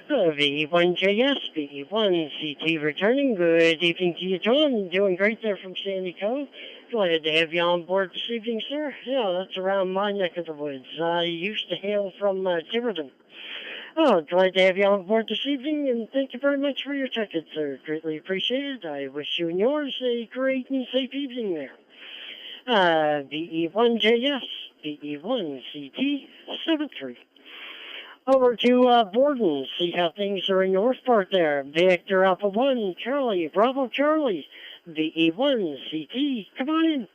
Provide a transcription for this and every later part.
VE1JS, VE1CT returning. Good evening to you, John. Doing great there from Sandy Cove. Glad to have you on board this evening, sir. Yeah, that's around my neck of the woods. I used to hail from Tiverton. Oh, glad to have you on board this evening, and thank you very much for your ticket, sir. Greatly appreciated. I wish you and yours a great and safe evening there. VE1JS, VE1CT, 73. Over to Borden, see how things are in Northport there. Victor Alpha 1, Charlie, Bravo Charlie, VE1CT, come on in.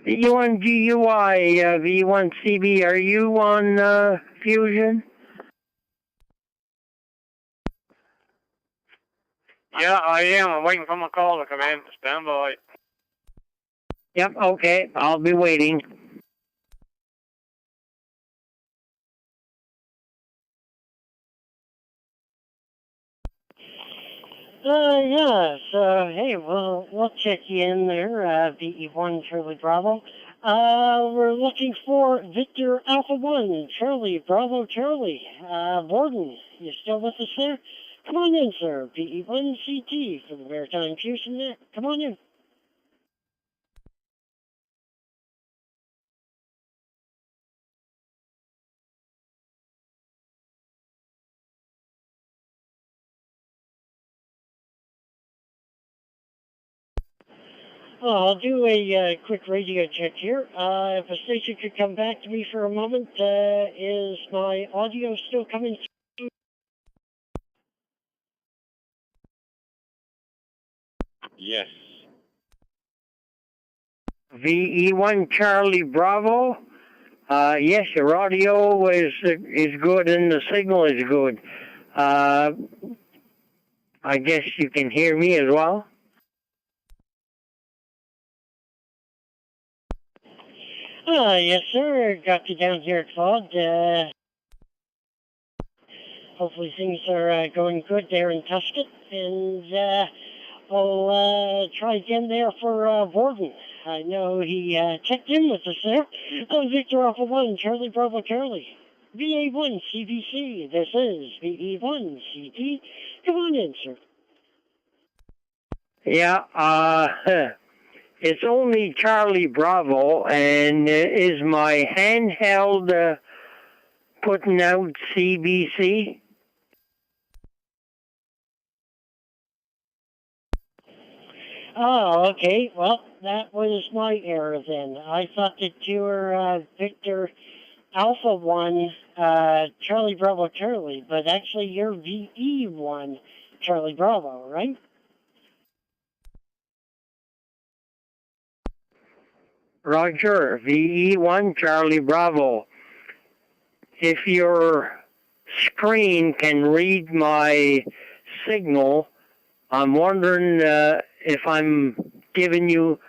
V1GUI, V1CB, are you on Fusion? Yeah, I am. I'm waiting for my call to come in. Stand by. Yep, okay. I'll be waiting. Yeah, so, hey, we'll check you in there, VE1 Charlie Bravo. We're looking for Victor Alpha 1, Charlie, Bravo Charlie. Borden, you still with us there? Come on in, sir. VE1CT for the Maritime Fusion Net. Come on in. I'll do a quick radio check here. If the station could come back to me for a moment, is my audio still coming through? Yes. VE1 Charlie Bravo. Yes, your audio is good and the signal is good. I guess you can hear me as well. Yes, sir. Got you down here at Claude. Hopefully things are going good there in Tuscan. And I'll try again there for Borden. I know he checked in with us there. Victor Alpha 1, Charlie Bravo Charlie. VA1 CBC, this is VE1 CT. Come on in, sir. Yeah, it's only Charlie Bravo, and is my handheld putting out CBC? Oh, okay. Well, that was my error then. I thought that you were Victor Alpha 1, Charlie Bravo Charlie, but actually you're VE1 Charlie Bravo, right? Roger, VE1 Charlie Bravo. If your screen can read my signal, I'm wondering if I'm giving you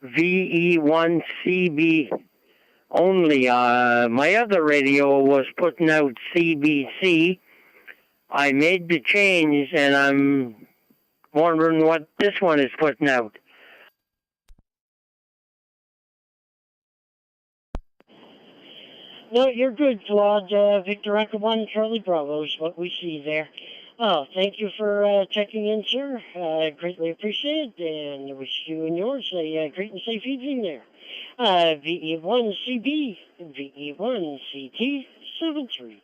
VE1CB only. My other radio was putting out CBC. I made the change, and I'm wondering what this one is putting out. No, you're good, Claude. Victor Echo 1, Charlie Bravo is what we see there. Oh, thank you for checking in, sir. Greatly appreciate it, and wish you and yours a great and safe evening there. VE1CB, VE1CT, 73.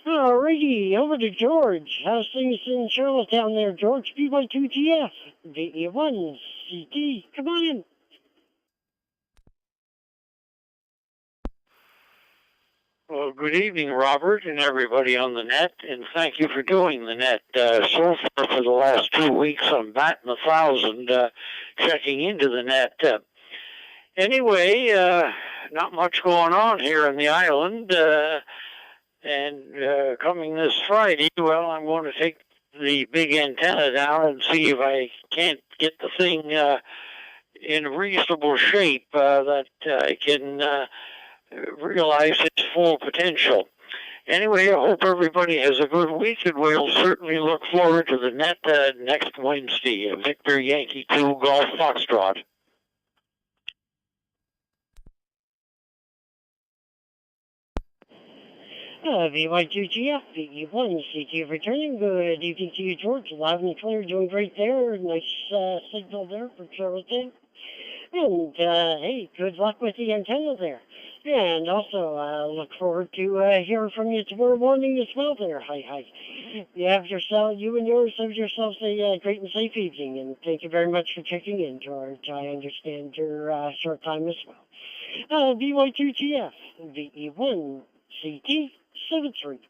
Alrighty, over to George. How's things in Charlottetown there, George? B12TF, VE1CT, come on in. Well, good evening, Robert, and everybody on the net, and thank you for doing the net. So far for the last 2 weeks, I'm batting 1,000 checking into the net. Anyway, not much going on here in the island, and coming this Friday, well, I'm going to take the big antenna down and see if I can't get the thing in reasonable shape that I can realize its full potential. Anyway, I hope everybody has a good week, and we'll certainly look forward to the net next Wednesday. Victor Yankee 2 Golf Foxtrot. VY2GF, VE1, CT returning. Good evening to you, George. Loud and clear, doing great there. Nice signal there for Charlotte. And, hey, good luck with the antenna there. And also, look forward to hearing from you tomorrow morning as well there. Hi. You and yours have yourselves a great and safe evening. And thank you very much for checking in, George. I understand your short time as well. VY2GF, VE1, CT 73.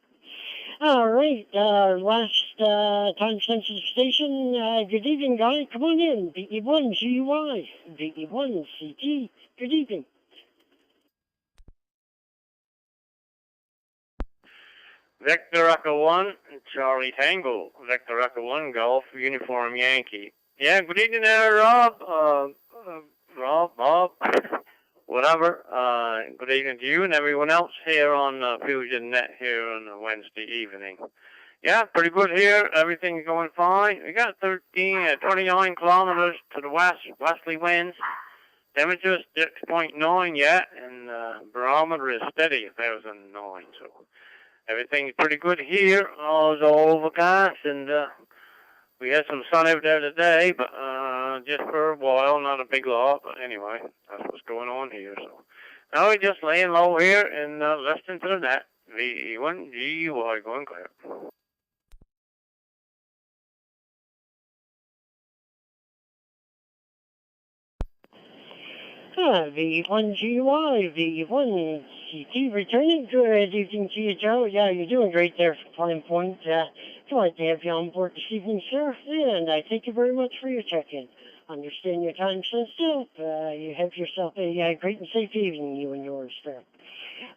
All right, last time-sensitive station. Good evening, guy. Come on in. VE1 GUI, VE1 CT. Good evening. Victor Echo 1, Charlie Tango. Victor Echo 1, Golf Uniform Yankee. Yeah, good evening there, Rob. Bob. Whatever. Good evening to you and everyone else here on Fusion Net here on a Wednesday evening. Yeah, pretty good here. Everything's going fine. We got 29 kilometers to the westerly winds. Temperature is 6.9 yet, and barometer is steady, 1,009. So everything's pretty good here. All is overcast, and we had some sun out there today, but just for a while, not a big lot. But anyway, that's what's going on here. So now we're just laying low here and listening to the net. VE1 GUI going clear. VE1 GUI, VE1 CT returning. Good evening to you, Joe. Yeah, you're doing great there for Pine Point. Glad to have you on board this evening, sir. And I thank you very much for your check-in. Understand your time sensitive. You have yourself a great and safe evening, you and yours there.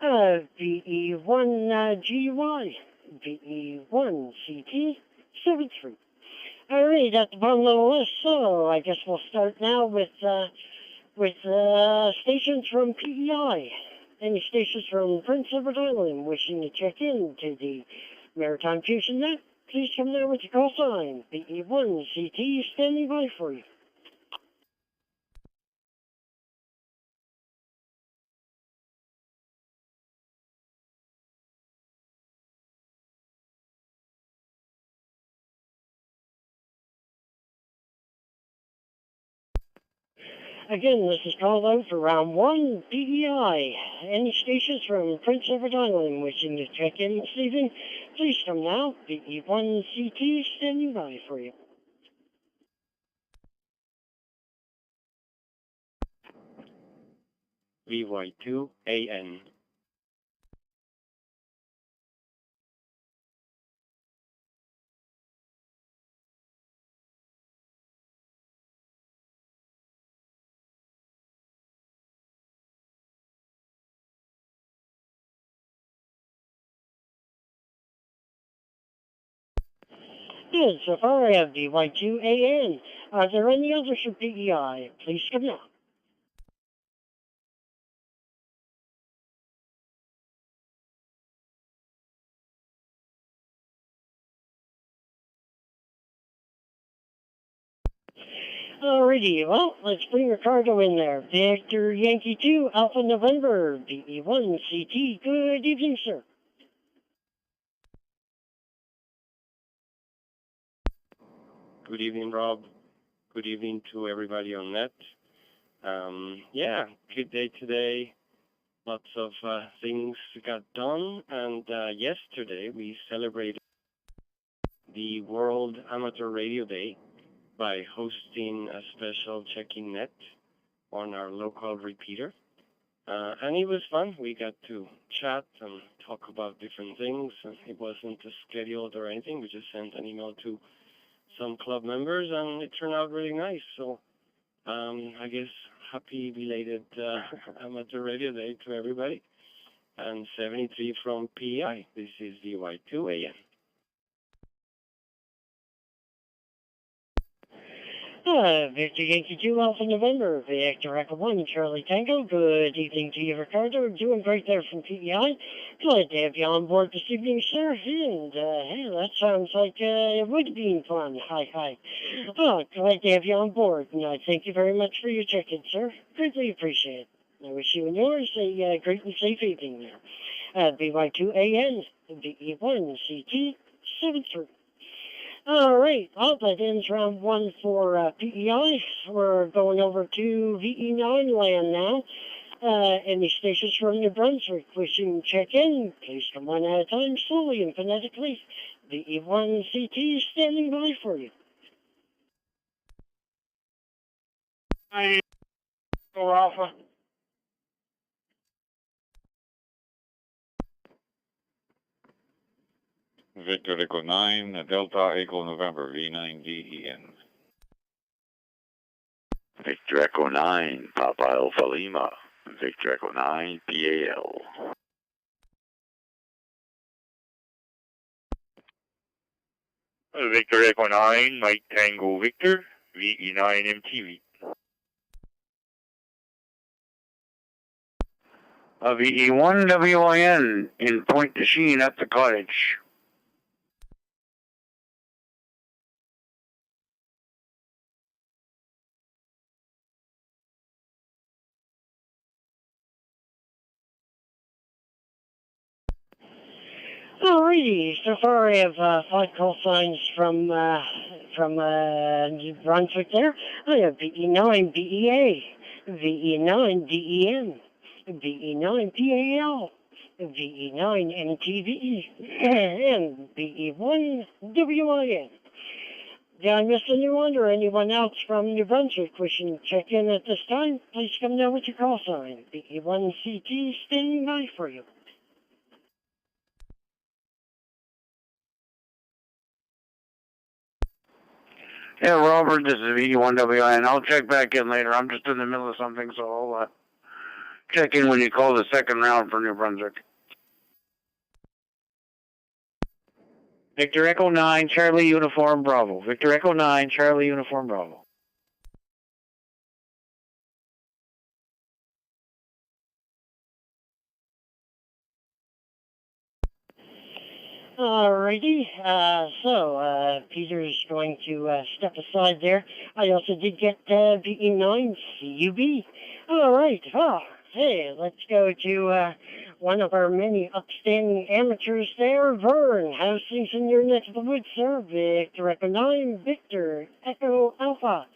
VE1 GUI, VE1 CT 73. All right, at the bottom of the list, so I guess we'll start now with stations from PEI. Any stations from Prince Edward Island wishing to check in to the Maritime Fusion Net, please come there with your call sign. VE1 CT standing by for you. Again, this is called out for round 1, PEI. Any stations from Prince Edward Island wishing to check in this evening, please come now. VE1 CT standing by for you. VY2 AN. Good, so far I have VY2 AN. Are there any others from PEI? Please come now. Alrighty, well, let's bring Ricardo in there. Victor Yankee 2, Alpha November, VE1 CT. Good evening, sir. Good evening, Rob. Good evening to everybody on net. Yeah, good day today. Lots of things got done, and yesterday we celebrated the World Amateur Radio Day by hosting a special checking net on our local repeater. And it was fun. We got to chat and talk about different things. And it wasn't scheduled or anything. We just sent an email to some club members, and it turned out really nice. So I guess happy belated Amateur Radio Day to everybody. And 73 from PEI. This is VY2 AM. Victor Yankee 2 Alpha November, Victor Echo 1, Charlie Tango. Good evening to you, Ricardo. Doing great there from PEI. Glad to have you on board this evening, sir. And, hey, that sounds like it would be fun. Hi, hi. Oh, glad to have you on board. And I thank you very much for your check-in, sir. Greatly appreciate it. I wish you and yours a great and safe evening there. BY2AN, BE1, CT73. All right, well, that ends round one for PEI. We're going over to VE9 land now. Any stations from New Brunswick wishing to check in, please come one at a time, slowly and phonetically. VE1 CT standing by for you. Hi, Alpha. Victor Echo 9, Delta Echo November, V9DEN. Victor Echo 9, Papa Alpha Lima, Victor Echo 9, PAL. Victor Echo 9, Mike Tango Victor, VE9 MTV. VE1 WIN in Point de Chine at the cottage. Alrighty, so far I have 5 call signs from New Brunswick there. I have VE9 BEA, VE9 DEN, VE9 PAL, VE9 MTV, and VE1 WIN. Did I miss anyone or anyone else from New Brunswick wishing to check in at this time? Please come down with your call sign. VE1 CT standing by for you. Yeah, Robert, this is VE1WIN. I'll check back in later. I'm just in the middle of something, so I'll check in when you call the second round for New Brunswick. Victor Echo 9, Charlie Uniform Bravo. Victor Echo 9, Charlie Uniform Bravo. Alrighty, so Peter's going to step aside there. I also did get VE9 CUB. Alright, hey, let's go to one of our many upstanding amateurs there, Vern. How's things in your neck of the woods, sir? Victor Echo 9, Victor Echo Alpha,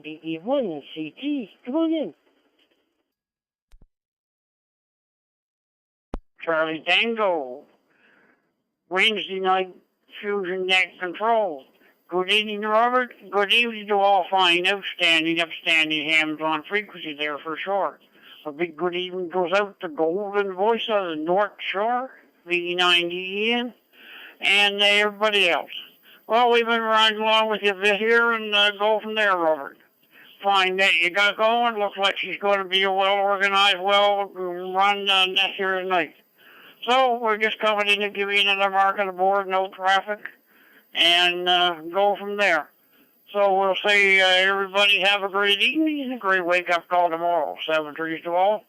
VE1 CT. Come on in. Charlie Tango. Wednesday night Fusion Net Control. Good evening, Robert. Good evening to all fine, outstanding, upstanding hams on frequency there for sure. A big good evening goes out to Golden Voice of the North Shore, V90EN, and everybody else. Well, we've been riding along with you a bit here and go from there, Robert. Fine that you got going. Looks like she's going to be a well-organized, well-run net here tonight. So we're just coming in to give you another mark on the board, no traffic, and go from there. So we'll say everybody have a great evening and a great wake-up call tomorrow. 7-3 to all.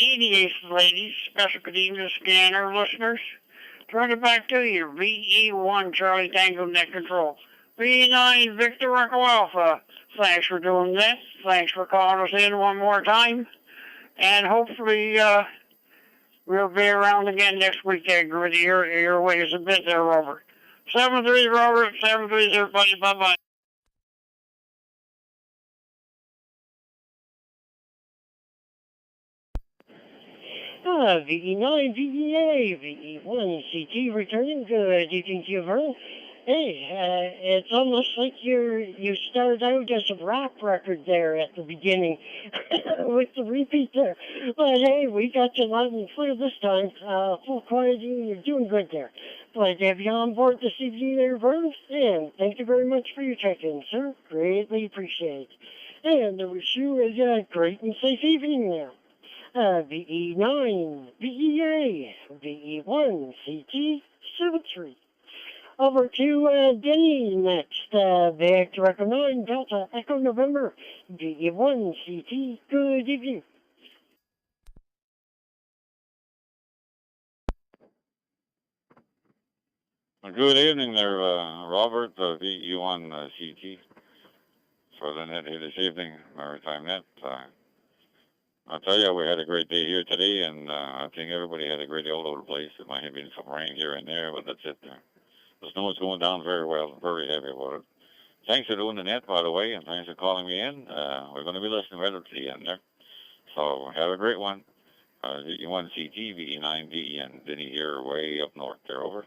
88 ladies, special good evening scanner listeners. Turn it back to you. VE1 Charlie Tango Net Control. VE9 Victor Echo Alpha. Thanks for doing this. Thanks for calling us in one more time. And hopefully we'll be around again next week there, gritty your ways a bit there, Robert. 7-3, Robert. 7-3, everybody. Bye-bye. VE9, VEA, VE1, CT returning. Good evening to you, Vern. Hey, it's almost like you started out as a rap record there at the beginning with the repeat there. But hey, we got you loud and clear this time. Full quality, you're doing good there. Glad to have you on board this evening there, Vern. And thank you very much for your check-in, sir. Greatly appreciate it. And I wish you a great and safe evening there. VE9, VEA, VE1, CT, 73. Over to Denny next. Victor Echo 9, Delta Echo November, VE1 CT. Good evening. Good evening there, Robert, VE1 CT, for the net here this evening, Maritime Net. I'll tell you, we had a great day here today, and I think everybody had a great day all over the place. It might have been some rain here and there, but that's it. The snow is going down very well, very heavy about it. Thanks for doing the net, by the way, and thanks for calling me in. We're going to be listening right up to the end there. So have a great one. VE1 CT, VE9 VE, and Vinny here way up north there, over.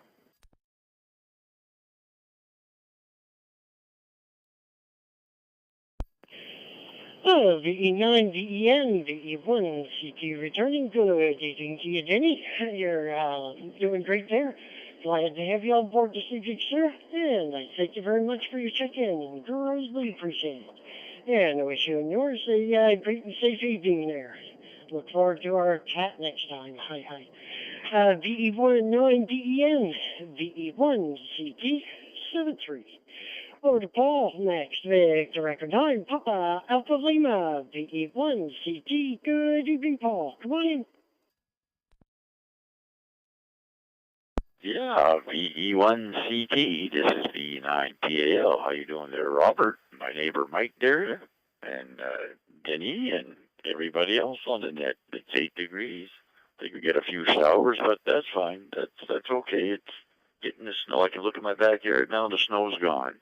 VE9, VEN, VE1, CT returning. Good evening to you, Denny. You're doing great there. Glad to have you on board this evening, sir. And I thank you very much for your check-in, and greatly appreciate it. And I wish you and yours a great and safe evening there. Look forward to our chat next time. Hi, hi. VE1, 9, VEN, VE1, CT, 73. Over to Paul next. Victor Record 9, Papa Alpha Lima, VE1 CT. Good evening, Paul. Come on in. Yeah, VE1 CT. This is VE9 PAL. How you doing there, Robert? My neighbor Mike there, and Denny, and everybody else on the net. It's 8 degrees. I think we get a few showers, but that's fine. That's okay. It's getting the snow. I can look at my backyard now. The snow's gone.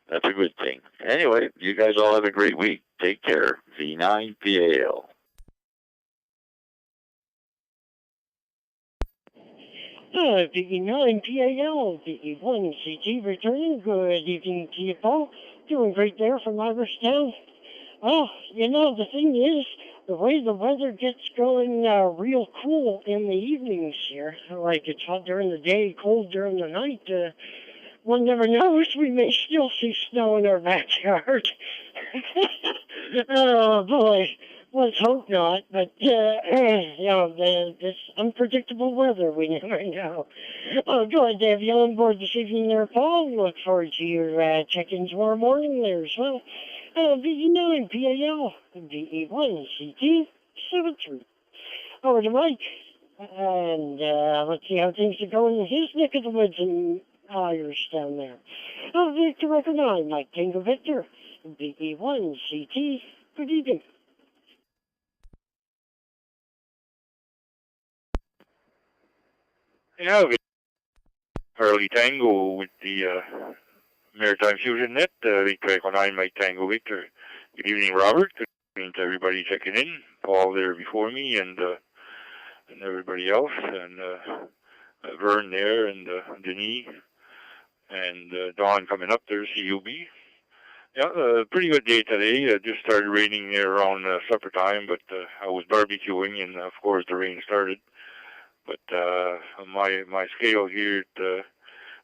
That's a good thing. Anyway, you guys all have a great week. Take care. V9 PAL. VE9 PAL, VE1 CT returning. Good evening to you, Paul. Doing great there from Iverstown. Oh, you know, the thing is, the way the weather gets going real cool in the evenings here, like it's hot during the day, cold during the night, one never knows, we may still see snow in our backyard. Oh, boy. Let's hope not, but, you know, this unpredictable weather, we never know. Oh, glad to have you on board this evening there, Paul. Look forward to your check-in tomorrow morning there as well. VE9 PAL, VE1 CT, 73. Over to Mike. And let's see how things are going in his neck of the woods in Irish down there. Victor Record 9, Mike Tango Victor, VE1 CT. Good evening. Yeah, Harley Tango with the Maritime Fusion Net, Victor Echo 9, Mike Tango Victor. Good evening, Robert. Good evening to everybody checking in. Paul there before me, and everybody else, and Vern there, and Denis, and Dawn coming up there, CUB. Yeah, pretty good day today. It just started raining there around supper time, but I was barbecuing, and of course the rain started. But my scale here at the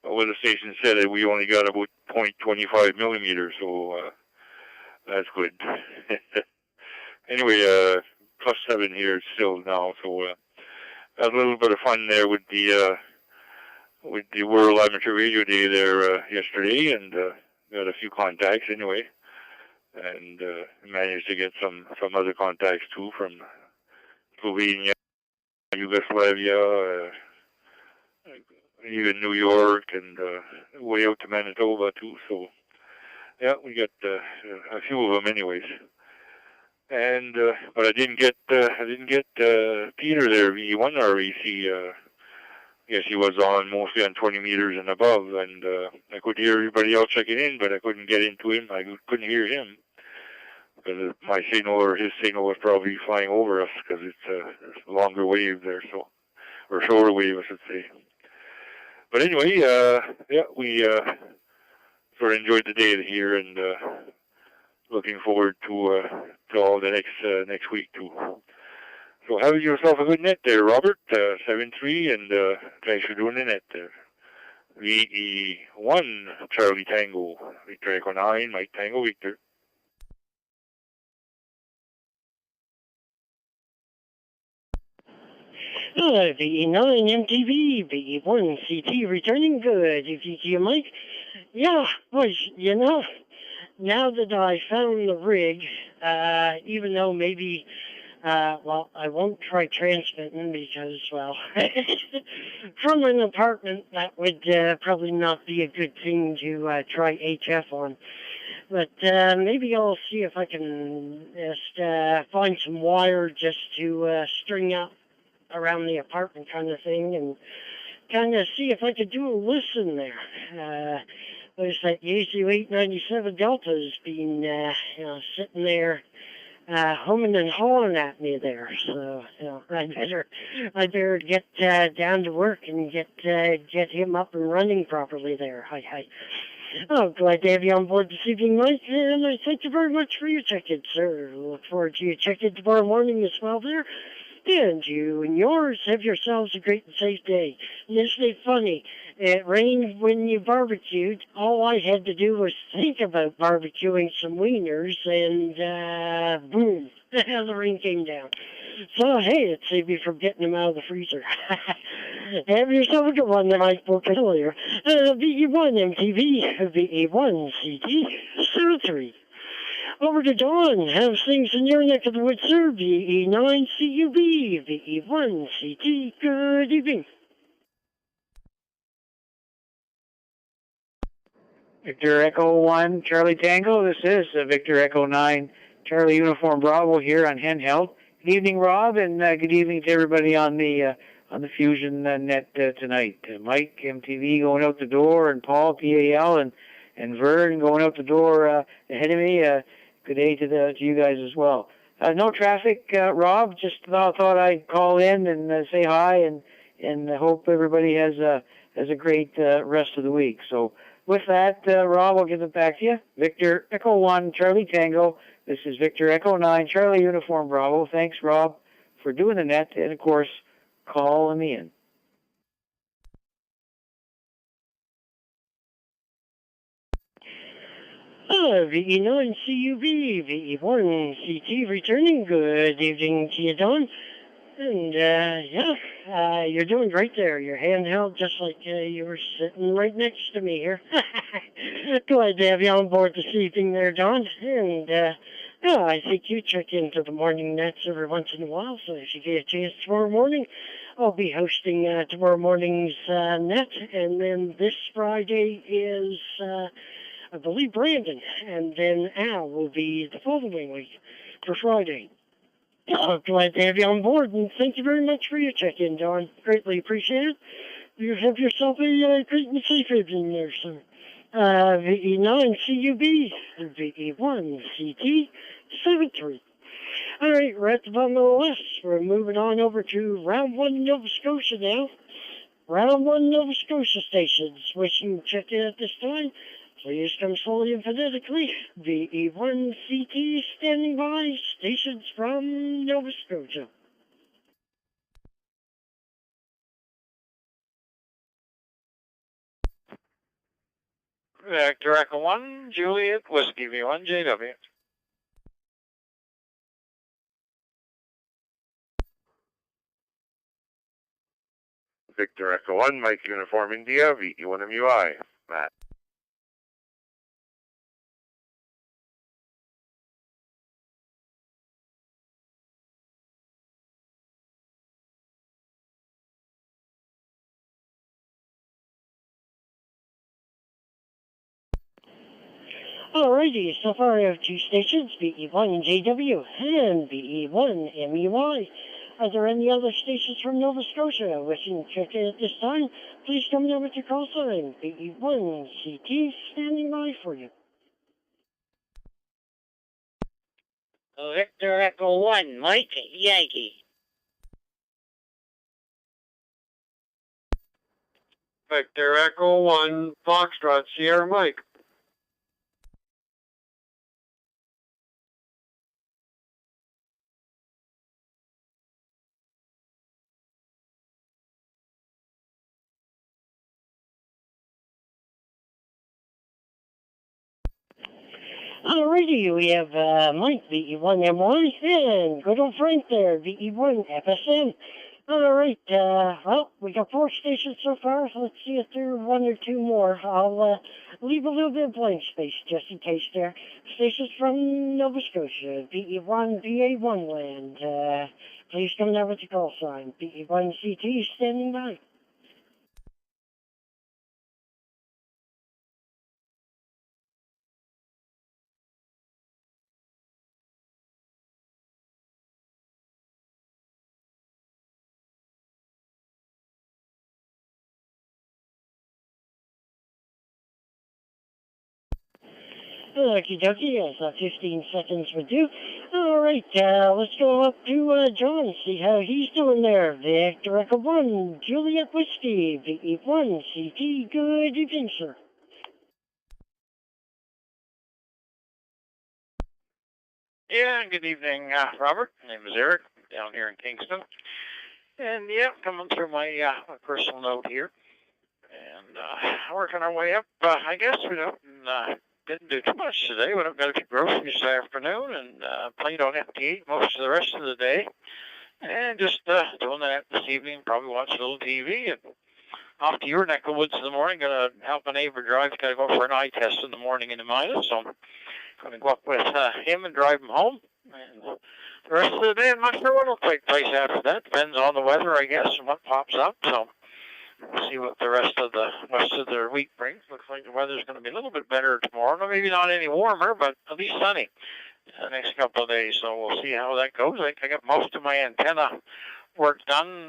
weather station said that we only got about 0.25 millimeters, so that's good. Anyway, +7 here still now, so had a little bit of fun there with the World Amateur Radio Day there yesterday, and got a few contacts anyway, and managed to get some other contacts too from Slovenia, Yugoslavia, even New York, and way out to Manitoba too. So yeah, we got a few of them anyways. And but I didn't get Peter there, VE1 REC. Yes, he was on mostly on 20 meters and above, and I could hear everybody else checking in, but I couldn't get into him. I couldn't hear him because my signal or his signal was probably flying over us because it's a longer wave there, so, or shorter wave, I should say. But anyway, yeah, we sort of enjoyed the day here, and looking forward to all the next week too. So have yourself a good net there, Robert. 7-3, and thanks for doing the net there. VE1 Charlie Tango, Victor Echo 9, Mike Tango Victor. VE9 MTV, VE1 CT returning good. If you see Mike, yeah, boys, now that I found the rig, even though maybe, well, I won't try transmitting because, well, from an apartment, that would probably not be a good thing to try HF on. But maybe I'll see if I can just find some wire just to string up around the apartment kind of thing and kind of see if I could do a listen there. There's that Yaesu 897 Delta has been, sitting there humming and hawing at me there. So, I better get down to work and get him up and running properly there. Hi. Oh, glad to have you on board this evening, Mike, and I thank you very much for your check-in, sir. Look forward to your check-in tomorrow morning as well there. And you and yours have yourselves a great and safe day. And isn't it funny? It rained when you barbecued. All I had to do was think about barbecuing some wieners, and boom, the rain came down. So, hey, it saved me from getting them out of the freezer. Have yourself a good one, Mike spoke earlier. VE1 MTV, VE1 CT, 03. Over to Dawn. How's things in your neck of the woods, sir? VE9 CUB, VE1 CT. Good evening. Victor Echo 1, Charlie Tango. This is Victor Echo 9, Charlie Uniform Bravo here on handheld. Good evening, Rob, and good evening to everybody on the Fusion Net tonight. Mike, MTV going out the door, and Paul, PAL, and Vern going out the door ahead of me. Good day to you guys as well. No traffic, Rob. Just thought I'd call in and say hi, and hope everybody has a great rest of the week. So with that, Rob, I'll give it back to you. Victor Echo 1, Charlie Tango. This is Victor Echo 9, Charlie Uniform Bravo. Thanks, Rob, for doing the net, and of course, calling me in. VE9 CUB, VE1 CT returning. Good evening to you, Don. And, you're doing great there. Your handheld just like you were sitting right next to me here. Glad to have you on board this evening there, Don. And, I think you check into the morning nets every once in a while, so if you get a chance tomorrow morning, I'll be hosting tomorrow morning's net. And then this Friday is, I believe, Brandon. And then Al will be the following week for Friday. Glad to have you on board, and thank you very much for your check-in, Don. Greatly appreciate it. You have yourself a great and safe evening there, sir. VE9 CUB, VE1 CT, 73. All right, we're at the bottom of the list. We're moving on over to Round 1 Nova Scotia now. Round 1 Nova Scotia stations. Wishing to check in at this time. Please come slowly and phonetically. VE1 CT standing by. Stations from Nova Scotia. Victor Echo 1, Juliet, Whiskey V1, JW. Victor Echo 1, Mike Uniform India, VE1 MUI. Matt. Alrighty, so far I have two stations, VE1 JW and VE1 MUI. Are there any other stations from Nova Scotia wishing to check in at this time? Please come down with your call sign, VE1 CT, standing by for you. Victor Echo 1, Mike, Yankee. Victor Echo 1, Foxtrot, Sierra Mike. Alrighty, we have Mike, VE1 MY, and good old Frank there, VE1 FSM. All right, well, we got 4 stations so far. Let's see if there are 1 or 2 more. I'll leave a little bit of blank space just in case there. Stations from Nova Scotia, BE1, BA1 land. Please come down with the call sign. BE1 CT standing by. Okie dokie, yes, 15 seconds would do. All right, let's go up to John, see how he's doing there. Victor Echo 1, Juliet Whiskey, VE1, CT, good evening, sir. Yeah, good evening, Robert. My name is Eric, down here in Kingston. And yeah, coming through my personal note here. And working our way up. I guess we didn't do too much today. We got a few groceries this afternoon and played on FT most of the rest of the day. And just doing that this evening, probably watch a little TV and off to your neck of the woods in the morning. Gonna help a neighbor drive. Gotta go for an eye test in the morning in the minus. So I'm gonna go up with him and drive him home. And the rest of the day, I'm not sure what will take place after that. Depends on the weather, I guess, and what pops up. So we'll see what the rest of the week brings. Looks like the weather's going to be a little bit better tomorrow. No, maybe not any warmer, but at least sunny the next couple of days. So we'll see how that goes. I think I got most of my antenna work done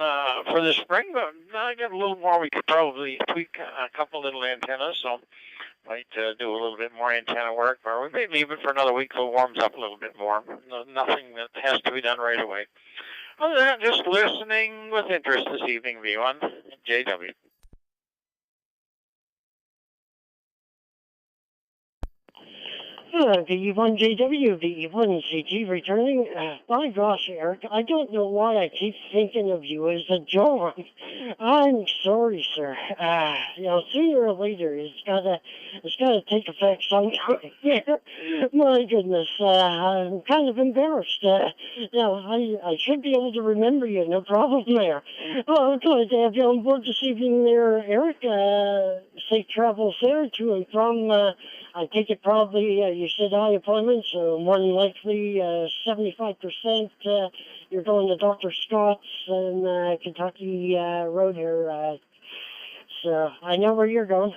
for the spring, but I got a little more. We could probably tweak a couple little antennas. So might do a little bit more antenna work, or we may leave it for another week so it warms up a little bit more. Nothing that has to be done right away. Other than that, just listening with interest this evening, V1, JW. VE1JW, VE1CG returning. My gosh, Eric, I don't know why I keep thinking of you as a John. I'm sorry, sir. Sooner or later, it's gotta take effect sometime. My goodness, I'm kind of embarrassed. I should be able to remember you, no problem there. Oh, glad to have you on board this evening there, Eric. Safe travels there to and from, I take it probably, you said eye appointment, so more than likely 75% you're going to Dr. Scott's in Kentucky Road here. So I know where you're going.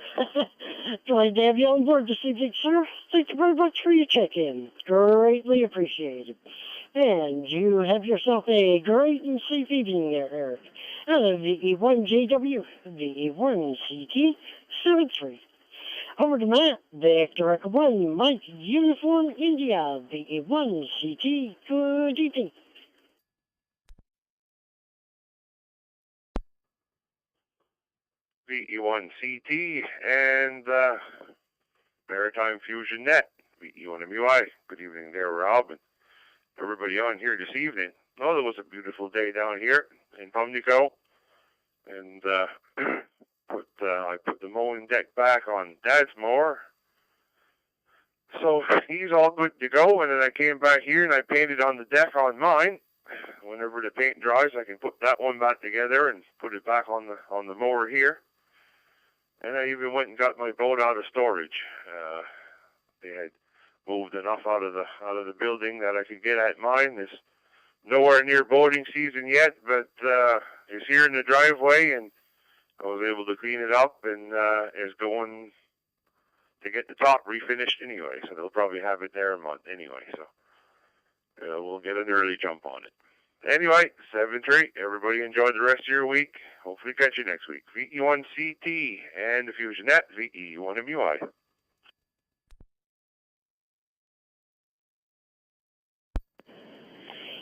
Glad to have you on board this evening, sir. Thank you very much for your check-in. Greatly appreciated. And you have yourself a great and safe evening there, Eric. VE1JW, VE1CT, 73. Over to Matt, Victor Echo 1, Mike, Uniform India, VE1 CT, good evening. VE1 CT and Maritime Fusion Net, VE1 MUI. Good evening there, Rob, and everybody on here this evening. Oh, it was a beautiful day down here in Pumlico, and I put the mowing deck back on Dad's mower, so he's all good to go. And then I came back here and I painted on the deck on mine. Whenever the paint dries, I can put that one back together and put it back on the mower here. And I even went and got my boat out of storage. They had moved enough out of the building that I could get at mine. It's nowhere near boating season yet, but it's here in the driveway, and I was able to clean it up, and it's going to get the top refinished anyway, so they'll probably have it there a month anyway, so we'll get an early jump on it. Anyway, 7-3, everybody enjoy the rest of your week. Hopefully catch you next week. VE1 CT and the Fusion Net, VE1 MUI.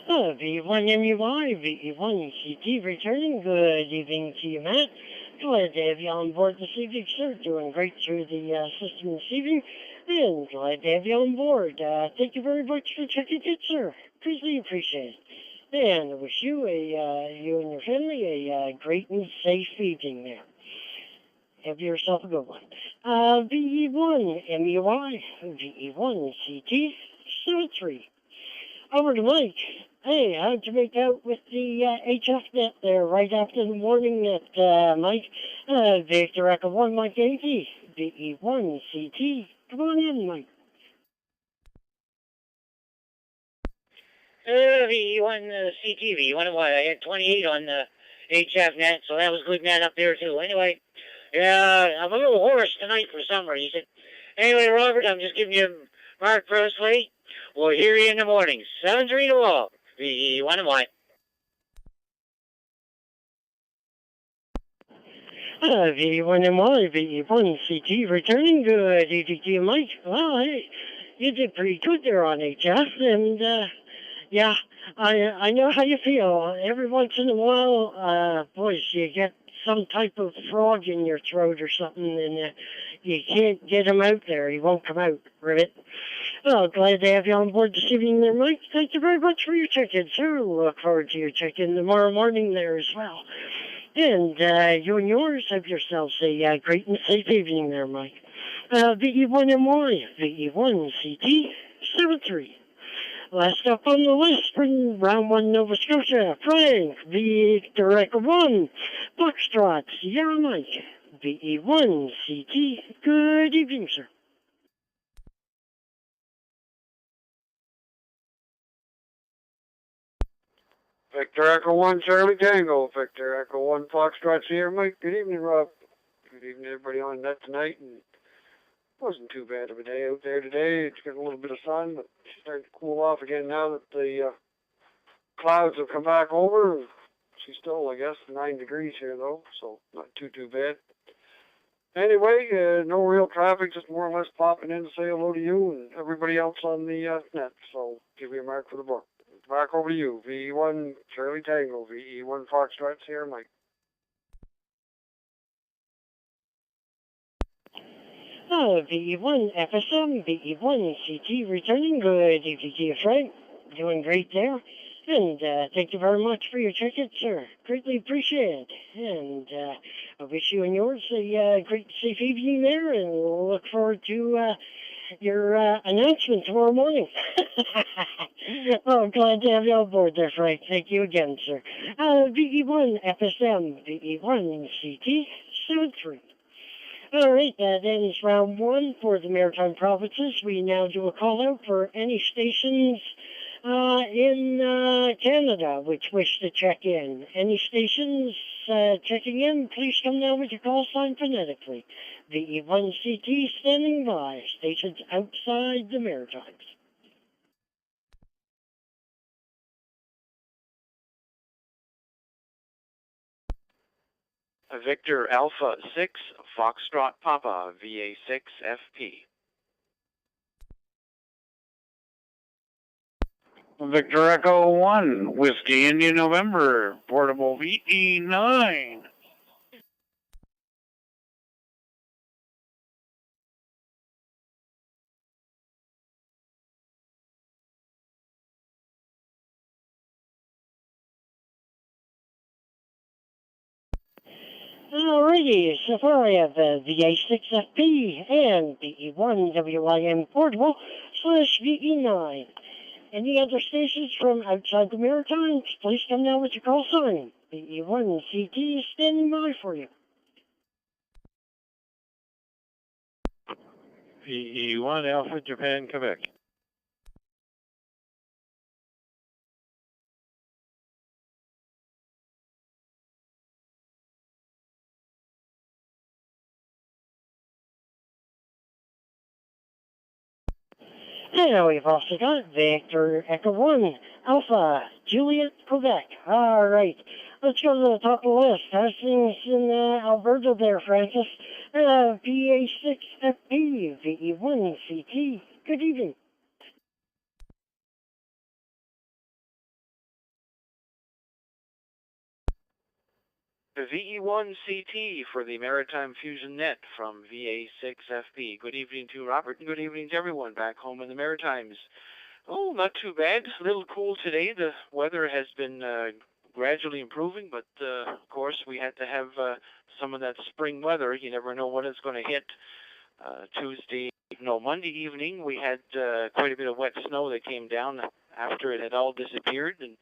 VE1 MUI, VE1 CT returning. Good evening to you, Matt. Glad to have you on board this evening, sir. Doing great through the system this evening. And glad to have you on board. Thank you very much for checking it, sir. Greatly appreciate it. And I wish you you and your family a great and safe evening there. Have yourself a good one. VE1 MUI, VE1 CT, 73. Over to Mike, Hey, how'd you make out with the HF net there right after the morning net, Mike? Victor Echo 1, Mike 80, VE1 CT. Come on in, Mike. VE1 CT, VE1 what? I had 28 on the HF net, so that was good net up there too. Anyway, yeah, I'm a little hoarse tonight for some reason. Anyway, Robert, I'm just giving you Mark Presley. We'll hear you in the morning. 7-3 to all. VE1 what? VE1MY, VE1 CT, returning good ETG, Mike. Well, hey, you did pretty good there on HF, and yeah, I know how you feel. Every once in a while, boys, you get some type of frog in your throat or something, and you can't get him out there. He won't come out. Ribbit. Well, glad to have you on board this evening there, Mike. Thank you very much for your check-in, sir. Look forward to your check-in tomorrow morning there as well. And you and yours have yourselves a great and safe evening there, Mike. VE1MY, VE1 CT, 73. Last up on the list from round 1 Nova Scotia, Frank, Victor Echo 1, Foxtrot, Sierra Mike, VE1 CT. Good evening, sir. Victor Echo 1, Charlie Tango. Victor Echo 1, Foxtrot, Sierra Mike. Good evening, Rob. Good evening, everybody on net tonight. And wasn't too bad of a day out there today. It's got a little bit of sun, but it's starting to cool off again now that the clouds have come back over. She's still, I guess, 9 degrees here, though, so not too bad. Anyway, no real traffic, just more or less popping in to say hello to you and everybody else on the net. So give you a mark for the book. Back over to you. VE1 Charlie Tango, VE1 Foxtrot, Sierra Mike. VE1 FSM, VE1 CT, returning good ETG, Frank. Doing great there. And thank you very much for your ticket, sir. Greatly appreciated. And I wish you and yours a great, safe evening there, and we'll look forward to your announcement tomorrow morning. Oh, glad to have you on board there, Frank. Thank you again, sir. VE1 FSM, VE1 CT, 73. All right, that ends round 1 for the Maritime Provinces. We now do a call out for any stations in Canada which wish to check in. Any stations checking in, please come down with your call sign phonetically. VE1 CT standing by. Stations outside the Maritimes. Victor Alpha 6, Foxtrot Papa, VA6 FP. Victor Echo 1, Whiskey Indian November, Portable VE9. Alrighty, so far I have VA6FP and VE1WIM Portable / VE9. Any other stations from outside the Maritimes, please come down with your call sign. VE1 CT is standing by for you. VE1 Alpha Japan, Quebec. And we've also got Victor Echo 1, Alpha, Juliet, Quebec. All right, let's go to the top of the list. How's things in Alberta there, Francis? VA6FP, VE1 CT. Good evening. The VE1 CT for the Maritime Fusion Net from VA6FP. Good evening to Robert and good evening to everyone back home in the Maritimes. Oh, not too bad. A little cool today. The weather has been gradually improving, but of course we had to have some of that spring weather. You never know when it's going to hit. Monday evening we had quite a bit of wet snow that came down. after it had all disappeared. And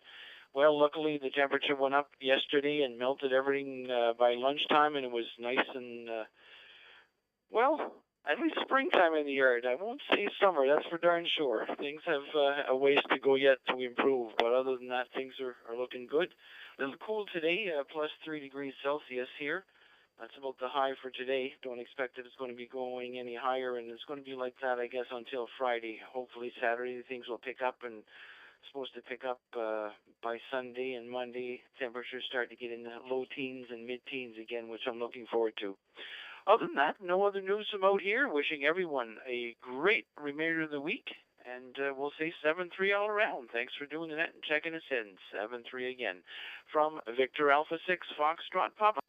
well, luckily the temperature went up yesterday and melted everything by lunchtime, and it was nice and well, at least springtime in the yard. I won't say summer, that's for darn sure. Things have a ways to go yet to improve, but other than that, things are looking good. A little cool today, plus 3 degrees Celsius here. That's about the high for today. Don't expect that it's going to be going any higher, and it's going to be like that, I guess, until Friday. Hopefully Saturday things will pick up, and supposed to pick up by Sunday and Monday. Temperatures start to get in the low teens and mid-teens again, which I'm looking forward to. Other than that, no other news from out here. Wishing everyone a great remainder of the week. And we'll say 7-3 all around. Thanks for doing that and checking us in. 7-3 again. From Victor Alpha 6 Foxtrot Papa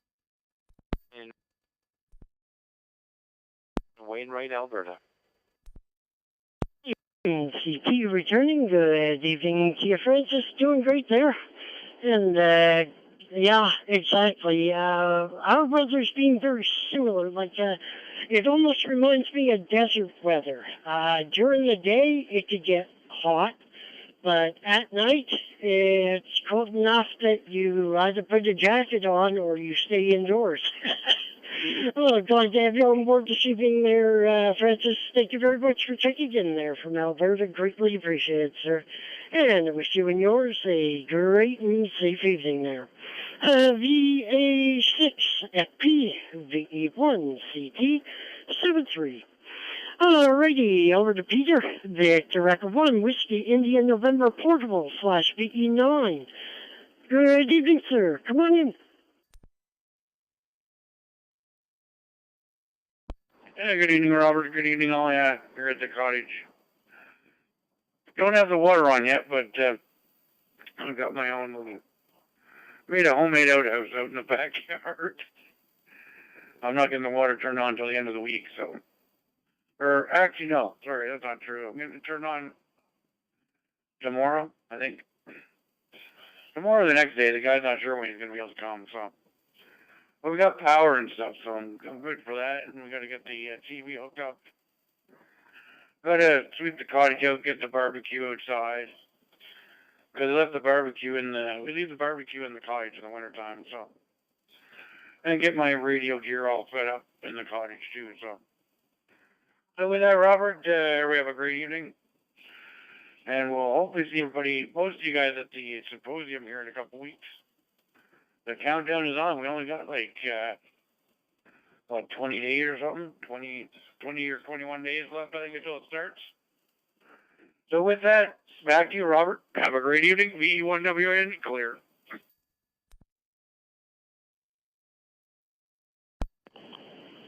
in Wainwright, Alberta. CT returning. Good evening to you, Francis. Doing great there. And yeah, exactly. Our weather's been very similar. Like, it almost reminds me of desert weather. During the day, it could get hot, but at night, it's cold enough that you either put a jacket on or you stay indoors. Oh, glad to have you on board this evening there, Francis. Thank you very much for checking in there from Alberta. Greatly appreciated, sir. And I wish you and yours a great and safe evening there. VA6FP, VE1CT, 73. Alrighty, over to Peter. Victor Echo 1, Whiskey India November Portable / VE9. Good evening, sir. Come on in. Yeah, good evening, Robert. Good evening, all. Yeah, here at the cottage. Don't have the water on yet, but I've got my own little, made a homemade outhouse out in the backyard. I'm not getting the water turned on until the end of the week, so. Or actually, no, sorry, that's not true. I'm getting it turned on tomorrow, I think. Tomorrow or the next day. The guy's not sure when he's going to be able to come, so. But we got power and stuff, so I'm good for that. And we got to get the TV hooked up. Got to sweep the cottage out, get the barbecue outside. Because we leave the barbecue in the cottage in the wintertime, so. And get my radio gear all set up in the cottage too, so. So with that, Robert, we have a great evening. And we'll hopefully see everybody, most of you guys at the symposium here in a couple weeks. The countdown is on. We only got like, 20 days or something? 20 or 21 days left, I think, until it starts. So with that, back to you, Robert. Have a great evening. VE1WN, clear.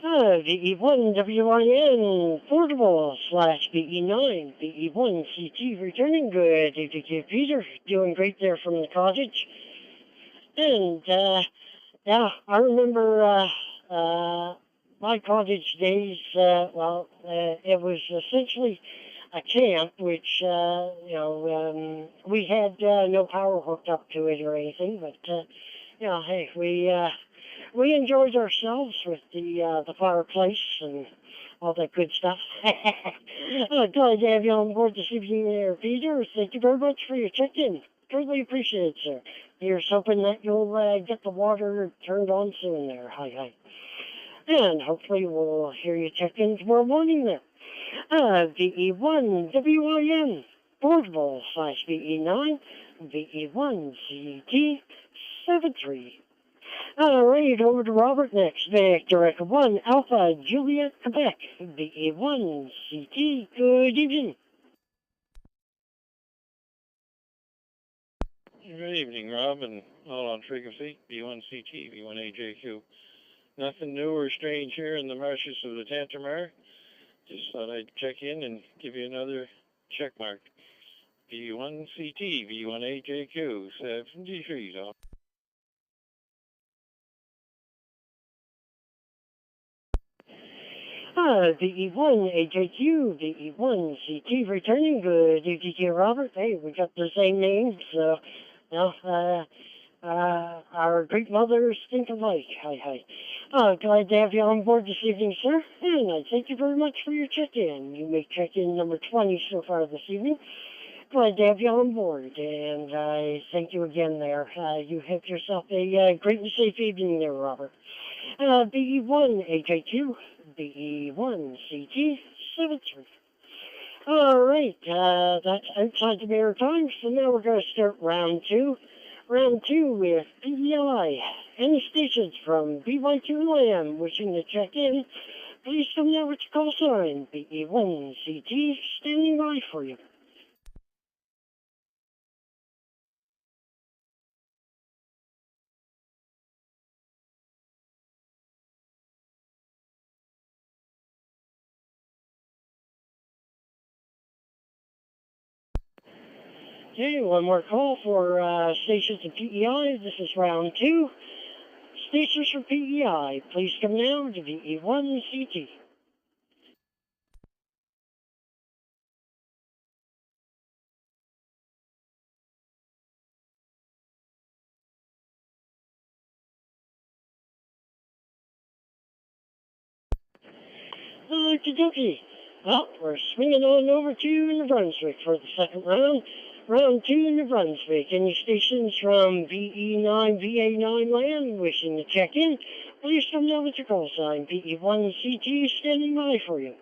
VE1WIN Portable / VE9, VE1CT returning. Good evening, Peter. Doing great there from the cottage. And, yeah, I remember my cottage days. It was essentially a camp, which, we had no power hooked up to it or anything, but, hey, we enjoyed ourselves with the fireplace and all that good stuff. Glad to have you on board this evening there, Peter. Thank you very much for your check-in. Greatly appreciated, sir. Here's hoping that you'll get the water turned on soon there. Hi. And hopefully we'll hear you check in tomorrow morning there. VE1WIN Portable / VE9, VE1CT 73. Alright, over to Robert next. Victor Echo 1 Alpha Juliet Quebec, VE1CT. Good evening. Good evening, Rob, and all on frequency, V1CT, V1AJQ. Nothing new or strange here in the marshes of the Tantramar. Just thought I'd check in and give you another check mark. V1CT, V1AJQ, 73. VE1AJQ, VE1CT returning. Good evening, Robert. Hey, we got the same names, so, our Greek mothers think alike. Hi. Glad to have you on board this evening, sir. And I thank you very much for your check-in. You make check-in number 20 so far this evening. Glad to have you on board, and I thank you again there. You have yourself a great and safe evening there, Robert. BE1AJ2, BE1CT73. All right, that's outside the maritime, so now we're going to start round two. Round two with BEI. Any stations from BY2 Land wishing to check in, please come now with your call sign, BE1CT, standing by for you. Okay, one more call for stations of PEI. This is round two. Stations for PEI, please come now to VE1CT. Okie dokie. Well, we're swinging on over to New Brunswick for the second round. Round two in New Brunswick. Any stations from VE9, VA9 land wishing to check in, please come down with your call sign. VE1CT standing by for you.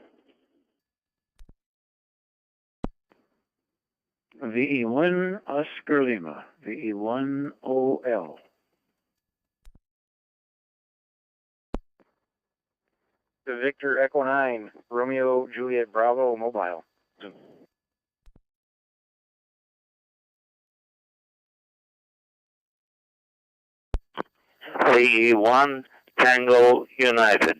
VE1 Oscar Lima, VE1 OL. Victor Echo 9, Romeo Juliet Bravo Mobile. VE1 Tango United.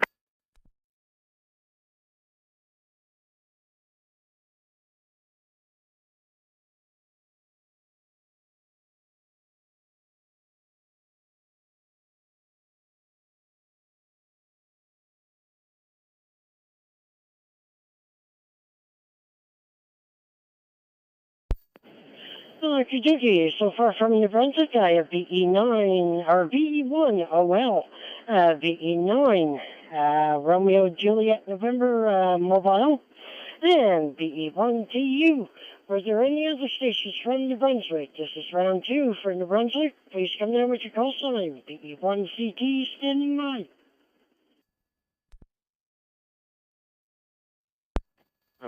Okie dokie. So far from New Brunswick, I have VE9, or VE1 OL, VE9 Romeo Juliet November Mobile, and VE1 TU. Were there any other stations from New Brunswick? This is round two for New Brunswick. Please come down with your call sign. VE1 CT standing by.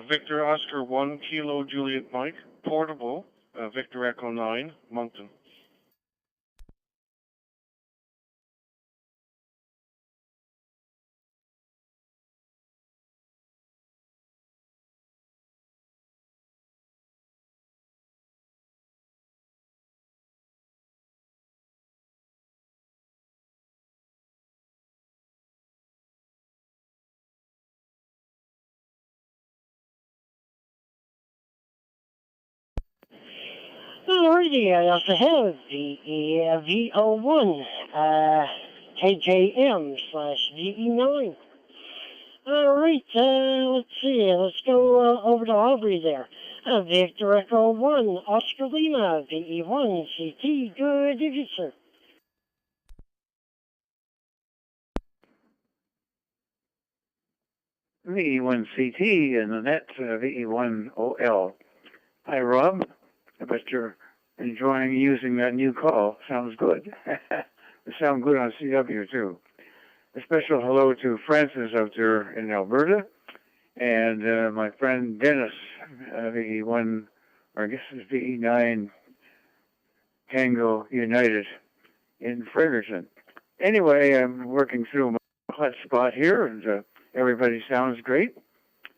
Victor Oscar 1 Kilo Juliet Mike, portable, Victor Echo 9, Moncton. Alrighty, I also have the VO1 KJM slash VE9. Alright, let's see, let's go over to Aubrey there. Victor Echo 1, Oscar Lima, VE1 CT, good evening, sir. VE1 CT and the net VE1 OL. Hi, Rob. I bet you're enjoying using that new call. Sounds good. It sounds good on CW, too. A special hello to Francis out there in Alberta, and my friend Dennis, VE1, or I guess it's VE9 Tango United in Fredericton. Anyway, I'm working through my hotspot here, and everybody sounds great.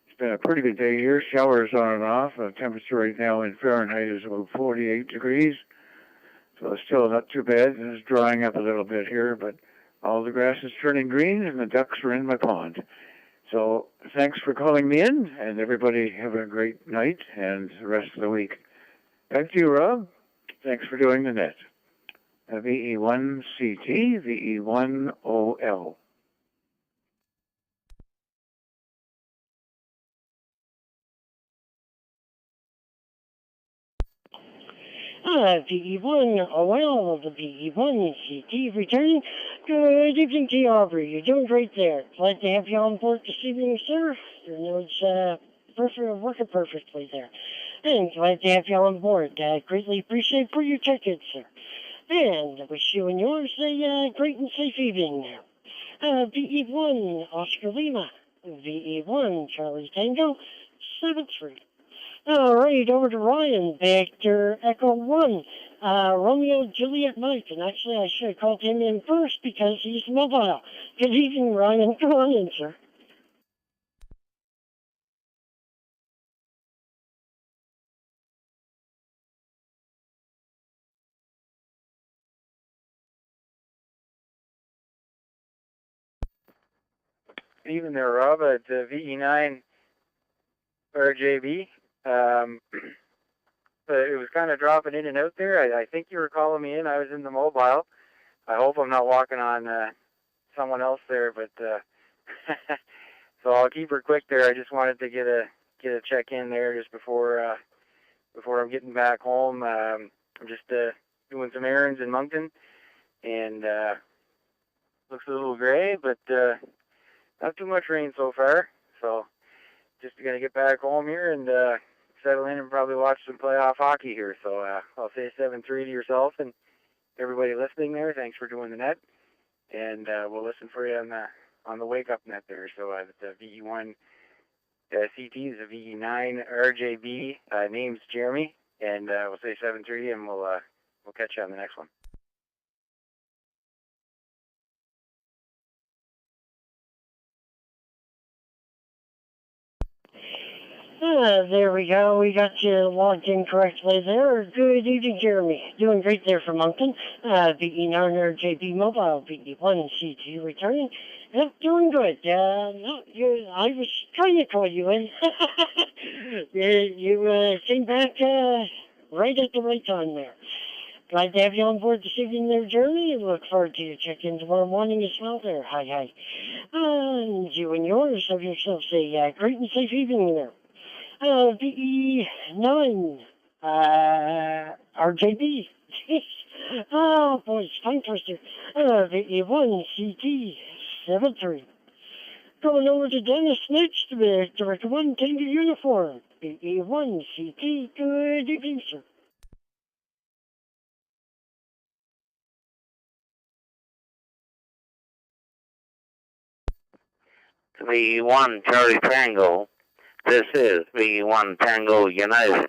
It's been a pretty good day here. Showers on and off. The temperature right now in Fahrenheit is about 48 degrees. So it's still not too bad. It's drying up a little bit here, but all the grass is turning green and the ducks are in my pond. So thanks for calling me in, and everybody have a great night and the rest of the week. Back to you, Rob. Thanks for doing the net. VE1 CT, VE1 OL. VE1 OL, the VE1 CT returning. Good evening to you, Aubrey. You're doing great there. Glad to have you on board this evening, sir. Your node's working perfectly there. And glad to have you on board. Greatly appreciate for your tickets, sir. And wish you and yours a great and safe evening there. VE1 Oscar Lima, VE1 Charlie Tango, 7-3. All right, over to Ryan, Victor Echo 1, Romeo Juliet Mike. And actually, I should have called him in first because he's mobile. Good evening, Ryan. Come on in, sir. Good evening there, Rob, at VE9 RJB. It was kind of dropping in and out there. I think you were calling me in. I was in the mobile. I hope I'm not walking on someone else there, but so I'll keep her quick there. I just wanted to get a check in there just before I'm getting back home. I'm just doing some errands in Moncton, and looks a little gray, but not too much rain so far. So just gonna get back home here and settle in and probably watch some playoff hockey here. So I'll say 7-3 to yourself and everybody listening there. Thanks for doing the net, and we'll listen for you on the wake up net there. So the VE1 CT is a VE9 RJB. Name's Jeremy, and we'll say 7-3, and we'll catch you on the next one. There we go. We got you logged in correctly there. Good evening, Jeremy. Doing great there for Moncton. VE9 RJB Mobile, VE1 CT returning. Yep, doing good. No, I was trying to call you in. You came back right at the right time there. Glad to have you on board this evening there, Jeremy, and look forward to your check-in tomorrow morning as well there. Hi. And you and yours have yourselves a great and safe evening there. VE9 RJB. Oh, boy, tongue twister. VE1 CT 7-3. Going over to Dennis next, Director 1, Tango Uniform. VE1 CT, good evening, sir. VE1 Charlie Tango. This is VE1 Tango United.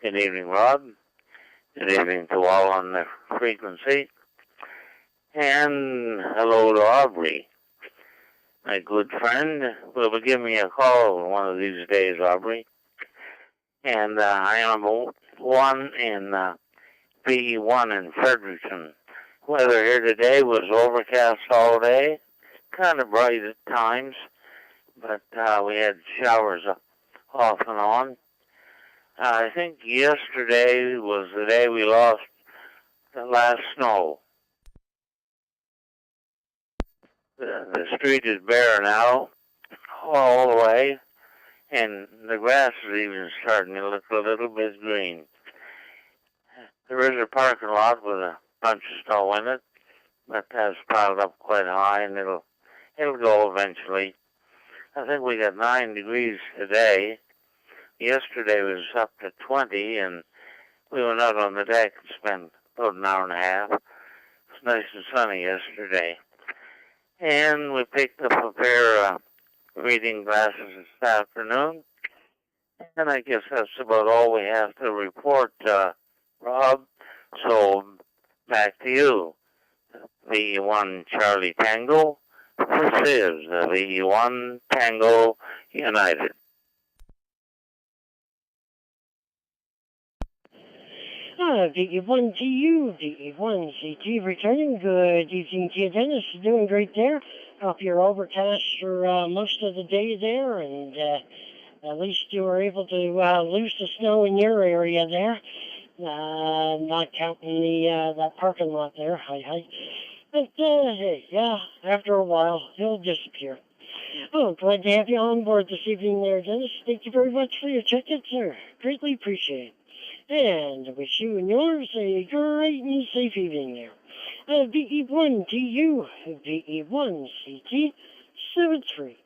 Good evening, Rob. Good evening to all on the frequency. And hello to Aubrey, my good friend. Will give me a call one of these days, Aubrey. And I am one in VE1 in Fredericton. Weather here today was overcast all day, kind of bright at times, but we had showers off and on. I think yesterday was the day we lost the last snow. The street is bare now, all the way, and the grass is even starting to look a little bit green. There is a parking lot with a bunch of snow in it, but that's piled up quite high, and it'll go eventually. I think we got 9 degrees today. Yesterday was up to 20, and we went out on the deck and spent about an hour and a half. It was nice and sunny yesterday. And we picked up a pair of reading glasses this afternoon. And I guess that's about all we have to report, Rob. So back to you. VE1 Charlie Tango. This is the VE1 Tango United. VE1TU, VE1 CT returning. Good evening to you, Dennis. Doing great there. Hope you're overcast for most of the day there, and at least you were able to lose the snow in your area there. Not counting that parking lot there. Hi. But hey, yeah, after a while, it'll disappear. Oh, glad to have you on board this evening there, Dennis. Thank you very much for your ticket, sir. Greatly appreciate it. And wish you and yours a great and safe evening there. VE1TU, VE1CT 7-3.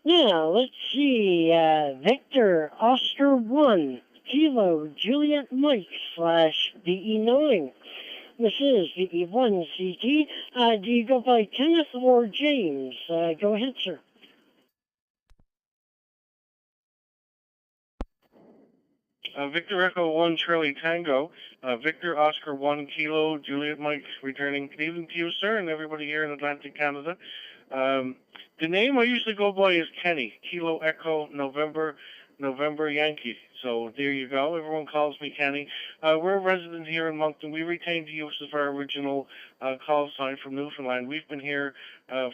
Now, let's see, Victor Oscar 1, Kilo Juliet Mike slash VE9. This is VE1 CT. Do you go by Kenneth or James? Go ahead, sir. Victor Echo 1 Charlie Tango, Victor Oscar 1 Kilo Juliet Mike returning. Good evening to you, sir, and everybody here in Atlantic Canada. The name I usually go by is Kenny, Kilo Echo November Yankee. So there you go. Everyone calls me Kenny. We're a resident here in Moncton. We retained the use of our original call sign from Newfoundland. We've been here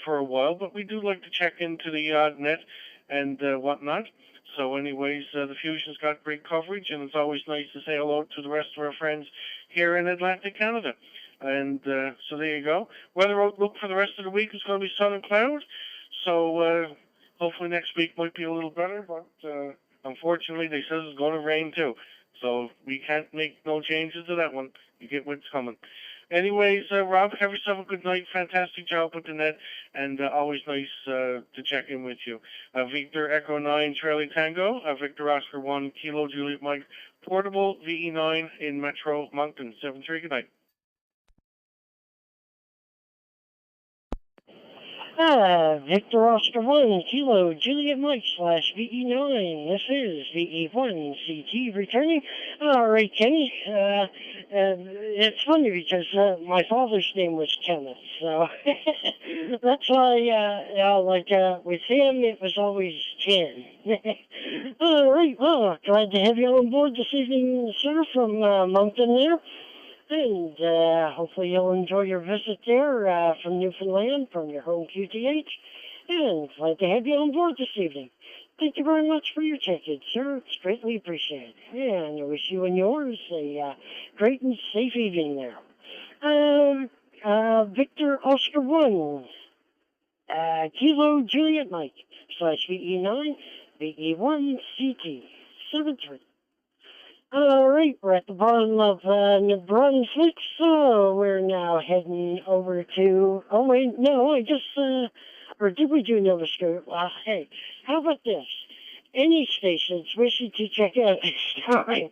for a while, but we do like to check into the net and whatnot. So anyways, the Fusion's got great coverage, and it's always nice to say hello to the rest of our friends here in Atlantic Canada. And so there you go. Weather outlook for the rest of the week is going to be sun and cloud. So hopefully next week might be a little better, but unfortunately they said it's going to rain too. So we can't make no changes to that one. You get what's coming. Anyways, Rob, have yourself a good night. Fantastic job with the net, and always nice to check in with you. Victor Echo 9 Charlie Tango, Victor Oscar 1 Kilo Juliet Mike, portable VE9 in Metro Moncton. 7-3, good night. Victor Oscar 1 Kilo Juliet Mike slash VE9. This is VE1 CT returning. All right, Kenny. It's funny because my father's name was Kenneth, so that's why, with him, it was always Ken. All right, well, glad to have you on board this evening, sir, from Moncton there. And hopefully you'll enjoy your visit there from Newfoundland, from your home QTH. And glad to have you on board this evening. Thank you very much for your ticket, sir. It's greatly appreciated. And I wish you and yours a great and safe evening there. Victor Oscar 1, Kilo Juliet Mike, slash VE9, VE1 CT, 7-3. All right, we're at the bottom of New Brunswick, so we're now heading over to, oh wait, no, or did we do Nova Scotia? Well, hey, how about this? Any stations wishing to check out this time,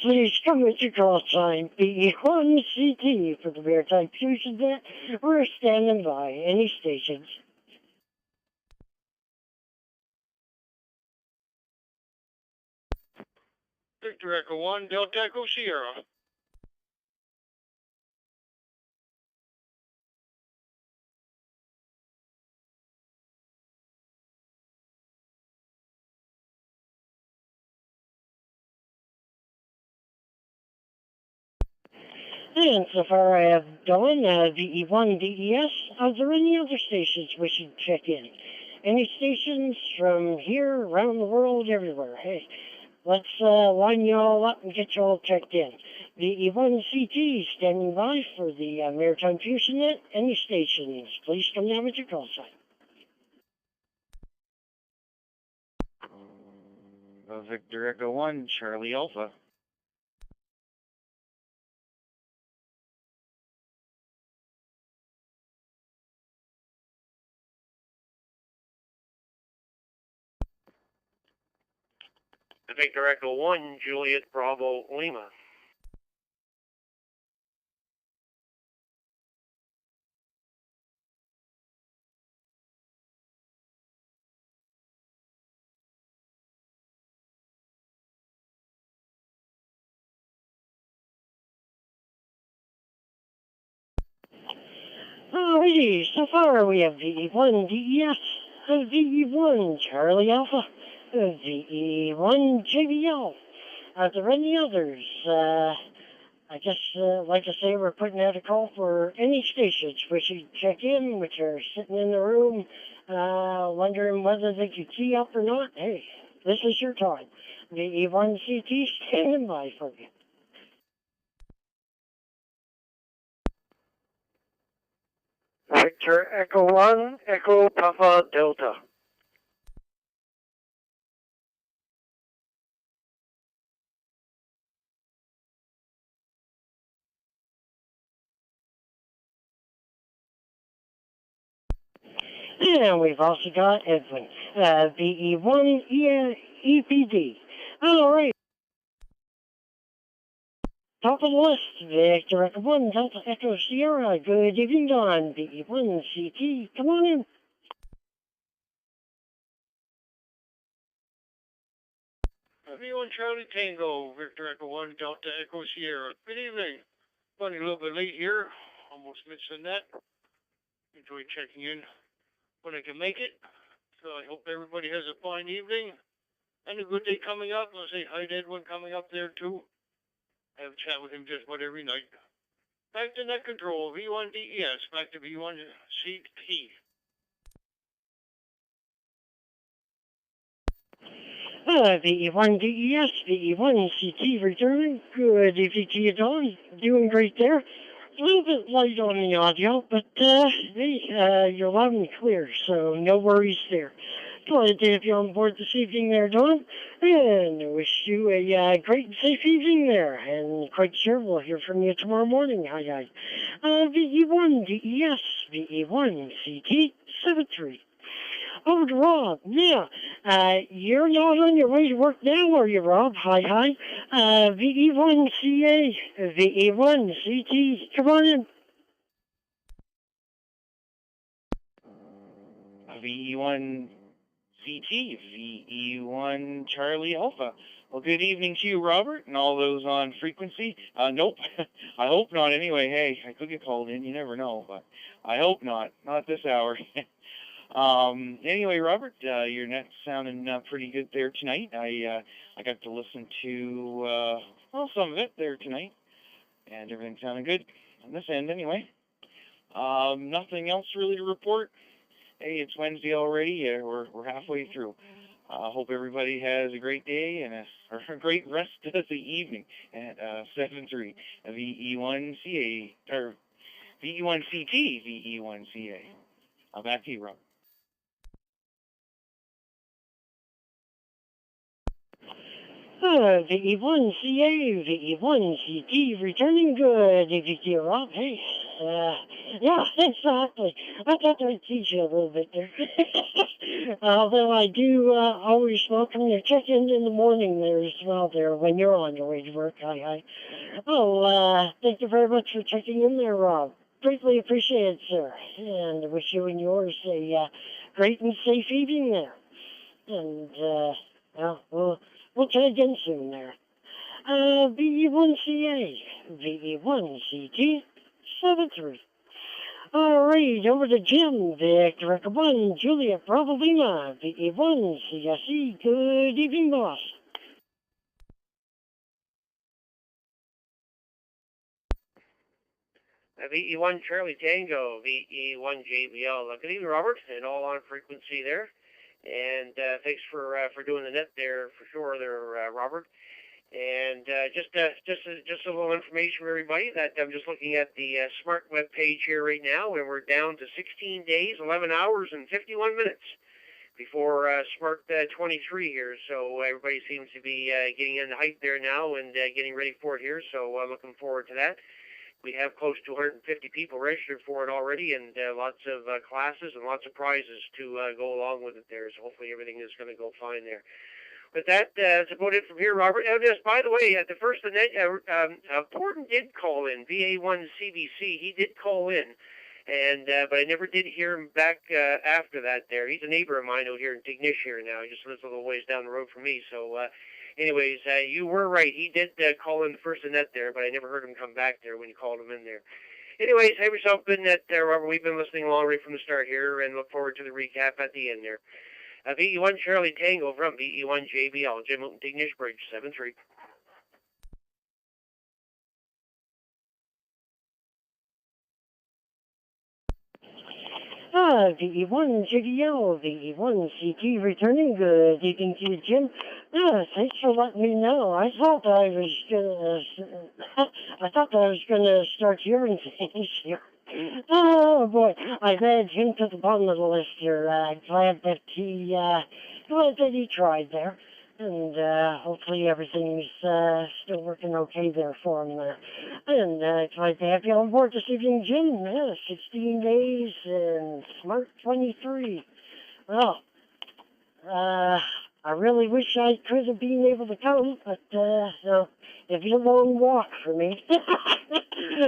please come with your call sign, VE1 CT for the Maritime Fusion Net. We're standing by. Any stations. Victor Echo 1 Delta Echo Sierra. And so far I have done VE1 DES. Are there any other stations we should check in? Any stations from here, around the world, everywhere? Hey, let's line you all up and get you all checked in. VE1 CT standing by for the Maritime Fusion Net. Any stations, please come down with your call sign. Victor Echo 1 Charlie Alpha. Victor Echo 1, Juliet Bravo Lima. Alrighty, so far we have VE1 DES, VE1 Charlie Alpha, VE1 JBL. Are there any others? I guess, like I say, we're putting out a call for any stations which you check in, which are sitting in the room, wondering whether they could key up or not. Hey, this is your time. VE1 CT standing by for you. Victor Echo 1, Echo Papa Delta. And we've also got Edwin. VE1 EPD. All right. Top of the list, Victor Echo 1, Delta Echo Sierra. Good evening, Don. VE1 CT. Come on in. V1 Charlie Tango, Victor Echo 1, Delta Echo Sierra. Good evening. Running a little bit late here. Almost missed the net. Enjoy checking in when I can make it. So I hope everybody has a fine evening and a good day coming up. I'll say hi to Edwin coming up there too. I have a chat with him just about every night. Back to net control, V1 DES, back to V1 CT. VE1 DES, VE1 CT returning. Good evening to you, Don. Doing great there. A little bit light on the audio, but hey, you're loud and clear, so no worries there. Glad to have you on board this evening there, Don, and wish you a great and safe evening there, and quite sure we'll hear from you tomorrow morning. Aye, aye. VE1 DES, VE1 CT 73. Oh, Rob, yeah. You're not on your way to work now, are you, Rob? Hi. VE1CA, VE1CT. Come on in. VE1 CT, VE1 Charlie Alpha. Well, good evening to you, Robert, and all those on frequency. Nope, I hope not anyway. Hey, I could get called in, you never know, but I hope not. Not this hour. Anyway, Robert, your net's sounding pretty good there tonight. I got to listen to, some of it there tonight, and everything sounded good on this end anyway. Nothing else really to report. Hey, it's Wednesday already. We're halfway through. Hope everybody has a great day and a great rest of the evening at 7-3 VE1CA, or VE1CT, VE1CA. I'm back to you, Robert. VE1CA, VE1CT, returning good, EVT Rob. Hey, yeah, exactly. I thought I'd teach you a little bit there. Although I do always welcome your check-in in the morning there as well there when you're on your way to work. Hi. Oh, thank you very much for checking in there, Rob. Greatly appreciated, sir. And I wish you and yours a great and safe evening there. And, we'll try again soon there. VE1CA, VE1CT, 73. All right, over to Jim, Victor Echo 1, Juliet Bravo Lima, VE1 CSE. Good evening, boss. VE1 Charlie Tango, VE1 JBL. Good evening, Robert, and all on frequency there. And thanks for doing the net there for sure there, Robert. And just a little information for everybody that I'm just looking at the Smart web page here right now, and we're down to 16 days, 11 hours, and 51 minutes before Smart 23 here. So everybody seems to be getting in the hype there now and getting ready for it here. So I'm looking forward to that. We have close to 250 people registered for it already, and lots of classes and lots of prizes to go along with it there. So hopefully everything is going to go fine there. But that's about it from here, Robert. Just by the way, at the first of the net, Porton did call in, VA1 CBC. He did call in, and but I never did hear him back after that there. He's a neighbor of mine out here in Tignish here now. He just lives a little ways down the road from me. So anyways, you were right. He did call in the first of the net there, but I never heard him come back there when you called him in there. Anyways, have yourself been that, Robert. We've been listening along right from the start here, and look forward to the recap at the end there. VE1 Charlie Tango from VE1 JBL, Jim Milton Tignish Bridge, 7-3. VE1 JBL, VE1 CT returning. Good evening to you, Jim. Thanks for letting me know. I thought I was gonna start hearing things here. Oh boy, I've added him to the bottom of the list here. Glad that he tried there, and hopefully everything's still working okay there for him there. And glad to have you on board this evening, Jim. 16 days and Smart 23. Well, I really wish I could have been able to come, but, it'd be a long walk for me.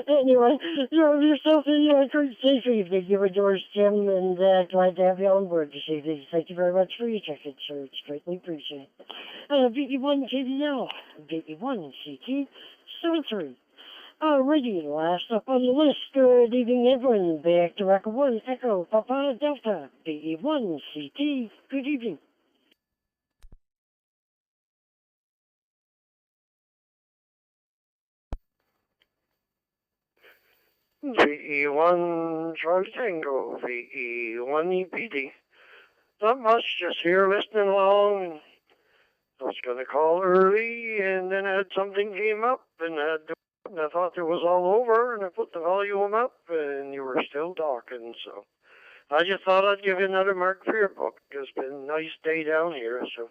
Anyway, have yourself a great safe evening. You and yours, Jim, and glad to have you on board this evening. Thank you very much for your check-in, sir. It's greatly appreciated. BE1 KBL, BE1 CT 73. Alrighty, last up on the list. Good evening, everyone. Back to Record 1, Echo, Papa, Delta, BE1 CT. Good evening. VE1 Charlie Tango, VE1 EPD. Not much, just here listening along. I was going to call early, and then I had something came up, and I had to, and I thought it was all over, and I put the volume up, and you were still talking, so I just thought I'd give you another mark for your book. It's been a nice day down here, so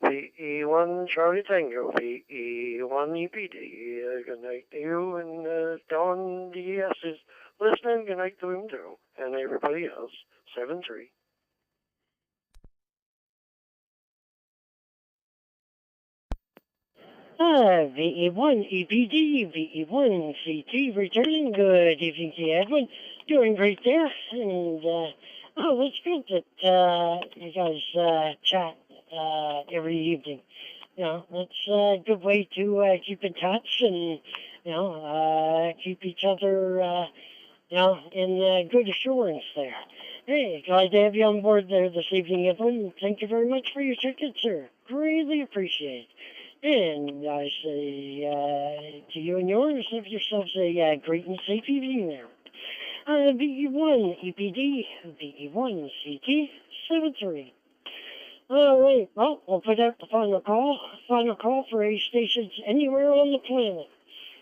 VE1 Charlie Tango, VE1 EPD. Good night to you, and Don DS is listening. Good night to him, too, and everybody else. 7-3. VE1 EPD, VE1 CT returning. Good evening to you, everyone. Doing great there, and it's good that you guys chat every evening. You know, it's a good way to keep in touch and, keep each other, in good assurance there. Hey, glad to have you on board there this evening, everyone. Thank you very much for your ticket, sir. Greatly appreciate it. And I say to you and yours, have yourselves a great and safe evening there. VE1 EPD, VE1 CT 73. All right, well, we'll put out the final call for a stations anywhere on the planet.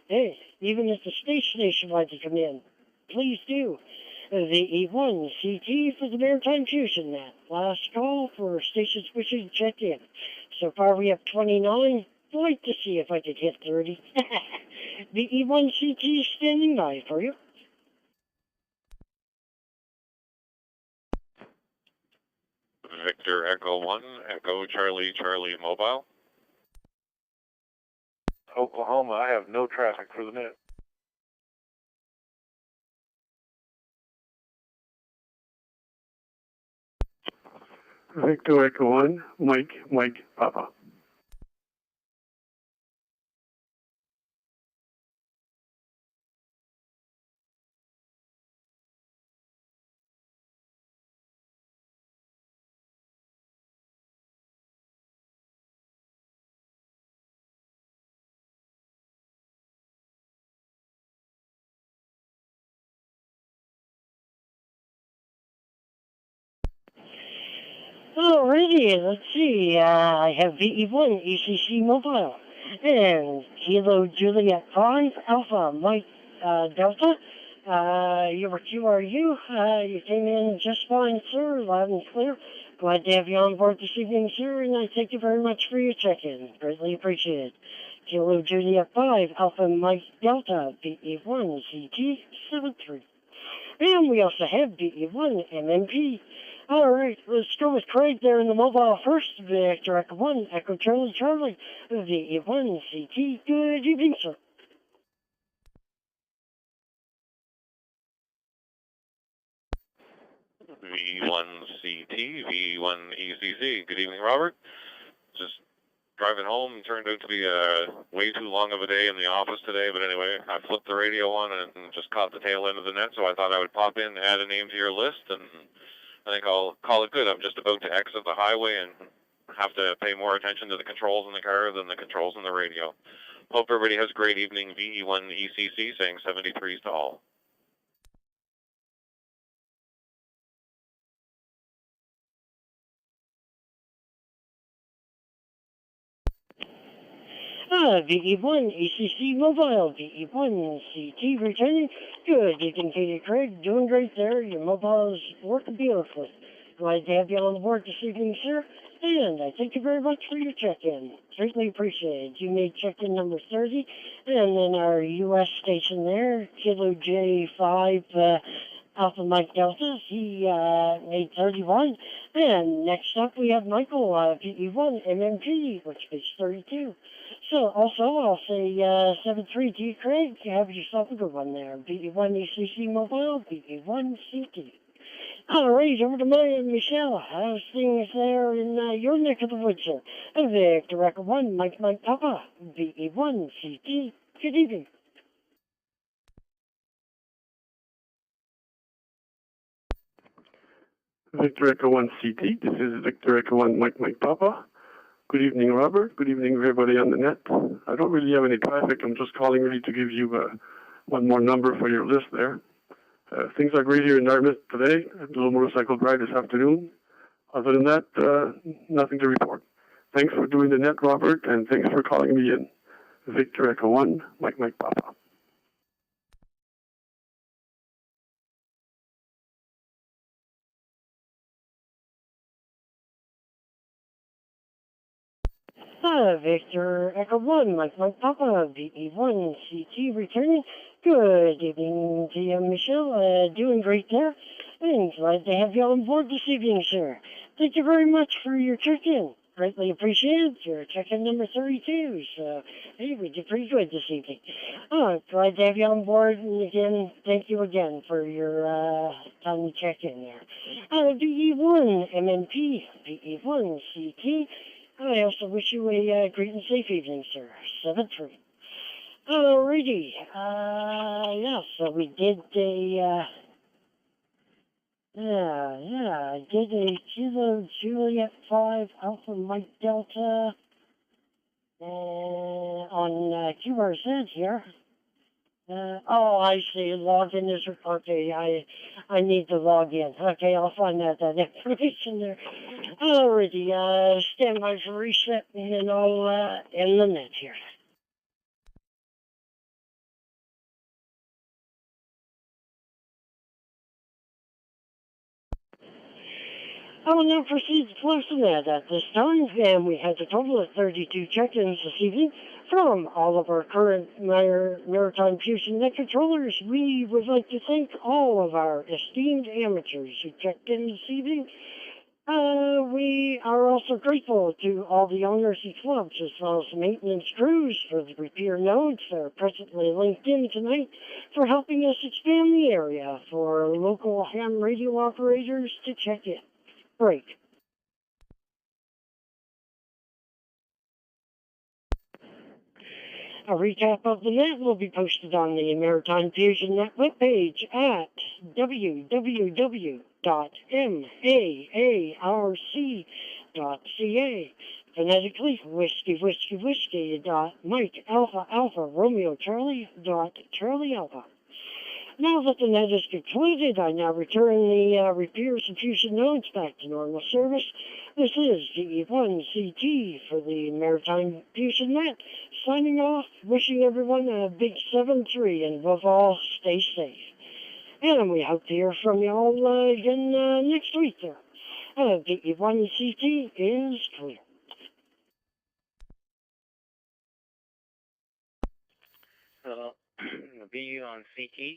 Hey, even if the space station wants to come in, please do. VE1 CT for the Maritime Fusion Net. Last call for stations wishing to check in. So far we have 29. I'd like to see if I could hit 30. VE1 CT standing by for you. Victor Echo 1, Echo Charlie Charlie Mobile. Oklahoma, I have no traffic for the net. Victor Echo 1, Mike, Papa. Alrighty, let's see. I have VE1 ECC Mobile and Kilo Juliet 5 Alpha Mike Delta. Your QRU, you came in just fine, sir, loud and clear. Glad to have you on board this evening, sir, and I thank you very much for your check-in. Greatly appreciated. Kilo Juliet 5 Alpha Mike Delta, VE1 CT 73. And we also have VE1 MMP. All right, let's go with Craig there in the mobile first. Victor Echo 1, Echo Charlie Charlie, VE1 CT. Good evening, sir. V1 CT, V1 ECC. Good evening, Robert. Just driving home. Turned out to be way too long of a day in the office today, but anyway, I flipped the radio on and just caught the tail end of the net, so I thought I would pop in, add a name to your list, and I think I'll call it good. I'm just about to exit the highway and have to pay more attention to the controls in the car than the controls in the radio. Hope everybody has a great evening. VE1 ECC saying 73s to all. VE1 ECC Mobile, VE1 CT returning. Good evening, Katie Craig. Doing great there. Your mobile's working beautifully. Glad to have you on board this evening, sir. And I thank you very much for your check-in. Certainly appreciated. You made check-in number 30. And then our U.S. station there, Kilo J5 Alpha Mike Delta, he made 31. And next up we have Michael, PE1 MMP, which is 32. So also I'll say 73G Craig, have yourself a good one there. PE1 ECC Mobile, PE1 CT. Alright, over to Michelle. How's things there in your neck of the woods, sir? Victor Echo 1, Mike Papa, PE1 CT. Good evening. Victor Echo 1 CT. This is Victor Echo 1 Mike Papa. Good evening, Robert. Good evening, everybody on the net. I don't really have any traffic. I'm just calling really to give you one more number for your list there. Things are great here in Dartmouth today. A little motorcycle ride this afternoon. Other than that, nothing to report. Thanks for doing the net, Robert, and thanks for calling me in. Victor Echo 1 Mike Papa. Victor Echo 1, Mike Papa, VE1 CT returning. Good evening to you, Michelle. Doing great there. And glad to have you on board this evening, sir. Thank you very much for your check-in. Greatly appreciated. Your check-in number 32. So, hey, we did pretty good this evening. Glad to have you on board. And again, thank you again for your time to check in there. VE1 MNP, VE1 CT. I also wish you a great and safe evening, sir. 7-3. Alrighty. Yeah, so we did I did a Kilo Juliet 5 Alpha Mike Delta on QRZ here. I see. Login is okay. I need to log in. Okay, I'll find that information there. Alrighty, stand by for reset, and then I'll end the net here. I will now proceed to close the net at this time, and we had a total of 32 check-ins this evening from all of our current Maritime Fusion Net controllers. We would like to thank all of our esteemed amateurs who checked in this evening. We are also grateful to all the owners and clubs as well as maintenance crews for the repair nodes that are presently linked in tonight for helping us expand the area for local ham radio operators to check in. Break. A recap of the net will be posted on the Maritime Fusion Net webpage at www.maarc.ca. Phonetically, whiskey.Mike Alpha Romeo Charlie Alpha. Now that the net is concluded, I now return the repairs and fusion nodes back to normal service. This is VE1 CT for the Maritime Fusion Net. Signing off, wishing everyone a big 7-3, and above all, stay safe. And we hope to hear from you all again next week there. VE1 CT is clear. So, VU on CT.